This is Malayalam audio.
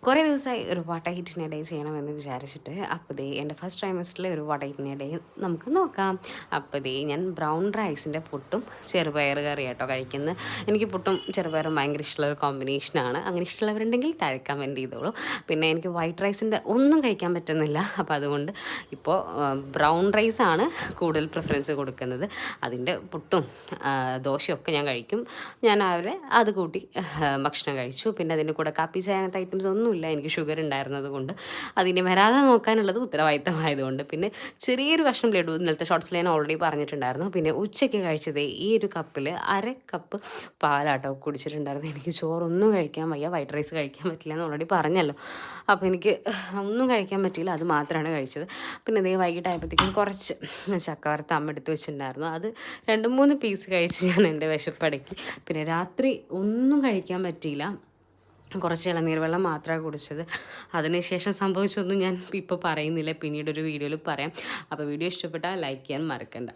കുറേ ദിവസമായി ഒരു വാട്ട ഹീറ്റിനെ ഡേ ചെയ്യണമെന്ന് വിചാരിച്ചിട്ട് അപ്പോൾ ദേ എൻ്റെ ഫസ്റ്റ് ട്രൈമസ്റ്ററിലെ ഒരു വാട്ട ഹീറ്റിനെ ഡേ നമുക്ക് നോക്കാം. അപ്പോൾ ദേ ഞാൻ ബ്രൗൺ റൈസിൻ്റെ പുട്ടും ചെറുപയർ കറി കേട്ടോ കഴിക്കുന്നത്. എനിക്ക് പുട്ടും ചെറുപയറും ഭയങ്കര ഇഷ്ടമുള്ള ഒരു കോമ്പിനേഷനാണ്. അങ്ങനെ ഇഷ്ടമുള്ളവരുണ്ടെങ്കിൽ താഴെ കമൻറ്റ് ചെയ്തോളൂ. പിന്നെ എനിക്ക് വൈറ്റ് റൈസിൻ്റെ ഒന്നും കഴിക്കാൻ പറ്റുന്നില്ല. അപ്പോൾ അതുകൊണ്ട് ഇപ്പോൾ ബ്രൗൺ റൈസാണ് കൂടുതൽ പ്രിഫറൻസ് കൊടുക്കുന്നത്. അതിൻ്റെ പുട്ടും ദോശയൊക്കെ ഞാൻ കഴിക്കും. ഞാൻ രാവിലെ അത് കൂട്ടി ഭക്ഷണം കഴിച്ചു. പിന്നെ അതിൻ്റെ കൂടെ കാപ്പി ചായ അങ്ങനത്തെ ഐറ്റംസ് ഒന്നുമില്ല. എനിക്ക് ഷുഗർ ഉണ്ടായിരുന്നത് കൊണ്ട് അതിന് വരാതെ നോക്കാനുള്ളത് ഉത്തരവാദിത്തമായതുകൊണ്ട്. പിന്നെ ചെറിയൊരു കഷ്ണം ലഡു ഇന്നലത്തെ ഷോർട്ട്സിൽ ഞാൻ ഓൾറെഡി പറഞ്ഞിട്ടുണ്ടായിരുന്നു. പിന്നെ ഉച്ചയ്ക്ക് കഴിച്ചത് ഈ ഒരു കപ്പിൽ 1/2 കപ്പ് പാലാട്ടോ കുടിച്ചിട്ടുണ്ടായിരുന്നു. എനിക്ക് ചോറൊന്നും കഴിക്കാൻ വയ്യ, വൈറ്റ് റൈസ് കഴിക്കാൻ പറ്റില്ല എന്ന് ഓൾറെഡി പറഞ്ഞല്ലോ. അപ്പോൾ എനിക്ക് ഒന്നും കഴിക്കാൻ പറ്റിയില്ല, അത് മാത്രമാണ് കഴിച്ചത്. പിന്നെ ഇതേ വൈകിട്ടായപ്പോഴത്തേക്കും കുറച്ച് ചക്ക വറുത്ത അമ്മ എടുത്ത് വെച്ചിട്ടുണ്ടായിരുന്നു. അത് 2-3 പീസ് കഴിച്ച് ഞാൻ എൻ്റെ വിശപ്പടക്കി. പിന്നെ രാത്രി ഒന്നും കഴിക്കാൻ പറ്റിയില്ല, കുറച്ച് ഇളനീർ വെള്ളം മാത്രമാണ് കുടിച്ചത്. അതിനുശേഷം സംഭവിച്ചൊന്നും ഞാൻ ഇപ്പോൾ പറയുന്നില്ല, പിന്നീടൊരു വീഡിയോയിൽ പറയാം. അപ്പോൾ വീഡിയോ ഇഷ്ടപ്പെട്ടാൽ ലൈക്ക് ചെയ്യാൻ മറക്കണ്ട.